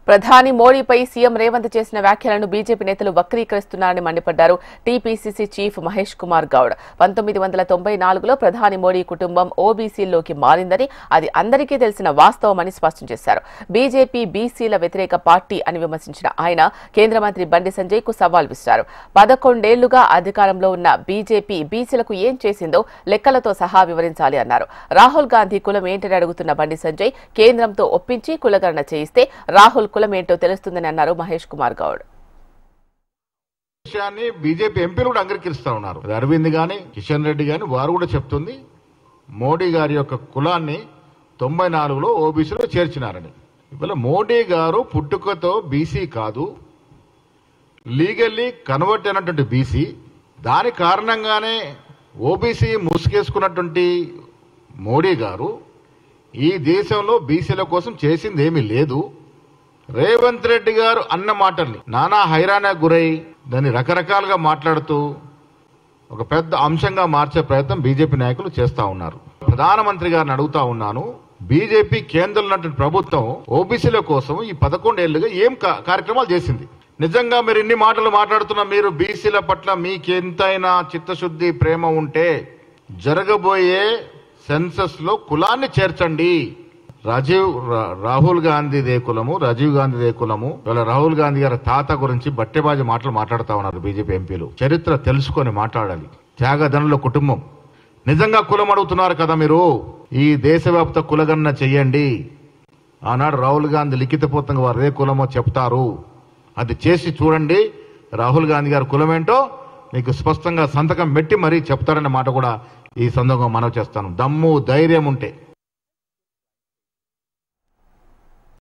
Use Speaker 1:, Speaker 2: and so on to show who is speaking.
Speaker 1: ప్రధాని మోడీపై సీఎం రేవంత్ చేసిన వ్యాఖ్యలను బీజేపీ నేతలు వక్రీకరిస్తున్నారని మండిపడ్డారు. టీపీసీసీ చీఫ్ మహేష్ కుమార్ గౌడ్ 1994లో ప్రధాని మోడీ కుటుంబం ఓబీసీల్లోకి మారిందని, అది అందరికీ తెలిసిన వాస్తవమని స్పష్టం చేశారు. బీజేపీ బీసీల వ్యతిరేక పార్టీ అని విమర్శించిన ఆయన కేంద్ర మంత్రి బండి సంజయ్ కు సవాల్ విసిరారు. 11 ఏళ్లుగా అధికారంలో ఉన్న బీజేపీ బీసీలకు ఏం చేసిందో లెక్కలతో సహా వివరించాలి అన్నారు. రాహుల్ గాంధీ కులం ఏంటని అడుగుతున్న బండి సంజయ్ కేంద్రంతో ఒప్పించి కులగణన చేయిస్తే రాహుల్ కులం ఏంటో తెలుస్తుందని అన్నారు మహేష్ కుమార్ గౌడ్.
Speaker 2: విషయాన్ని బీజేపీ ఎంపీలు కూడా అంగీకరిస్తా ఉన్నారు. అరవింద్ గాని కిషన్ రెడ్డి గాని వారు కూడా చెప్తుంది మోడీ గారి యొక్క కులాన్ని 94లో ఓబీసీలో చేర్చినారని. ఇవాళ మోడీ గారు పుట్టుకతో బీసీ కాదు, లీగల్లీ కన్వర్ట్ అయినటువంటి బీసీ. దాని కారణంగానే ఓబీసీ ముసుగేసుకున్నటువంటి మోడీ గారు ఈ దేశంలో బీసీల కోసం చేసింది ఏమీ లేదు. రేవంత్ రెడ్డి గారు అన్న మాటల్ని నానా హైరానా గురై దాన్ని రకరకాలుగా మాట్లాడుతూ ఒక పెద్ద అంశంగా మార్చే ప్రయత్నం బీజేపీ నాయకులు చేస్తా ఉన్నారు. ప్రధానమంత్రి గారిని అడుగుతా ఉన్నాను, బీజేపీ కేంద్రంలో ఉన్నటువంటి ప్రభుత్వం ఓబీసీల కోసం ఈ 11 ఏళ్లుగా ఏం కార్యక్రమాలు చేసింది? నిజంగా మీరు ఇన్ని మాటలు మాట్లాడుతున్న మీరు బీసీల పట్ల మీకెంతైనా చిత్తశుద్ధి ప్రేమ ఉంటే జరగబోయే సెన్సస్ లో కులాన్ని చేర్చండి. రాహుల్ గాంధీదే కులము, రాజీవ్ గాంధీదే కులము. ఇవాళ రాహుల్ గాంధీ గారి తాత గురించి బట్టెబాజీ మాటలు మాట్లాడుతా ఉన్నారు బీజేపీ ఎంపీలు. చరిత్ర తెలుసుకొని మాట్లాడాలి. త్యాగధనుల కుటుంబం. నిజంగా కులం అడుగుతున్నారు కదా మీరు, ఈ దేశవ్యాప్త కులగణన చెయ్యండి. ఆనాడు రాహుల్ గాంధీ లిఖితపూర్వకంగా వారు ఏ కులమో చెప్తారు, అది చేసి చూడండి. రాహుల్ గాంధీ గారి కులం ఏంటో మీకు స్పష్టంగా సంతకం పెట్టి మరీ చెప్తారన్న మాట కూడా ఈ సందర్భంగా మనవి చేస్తాను. దమ్ము ధైర్యం ఉంటే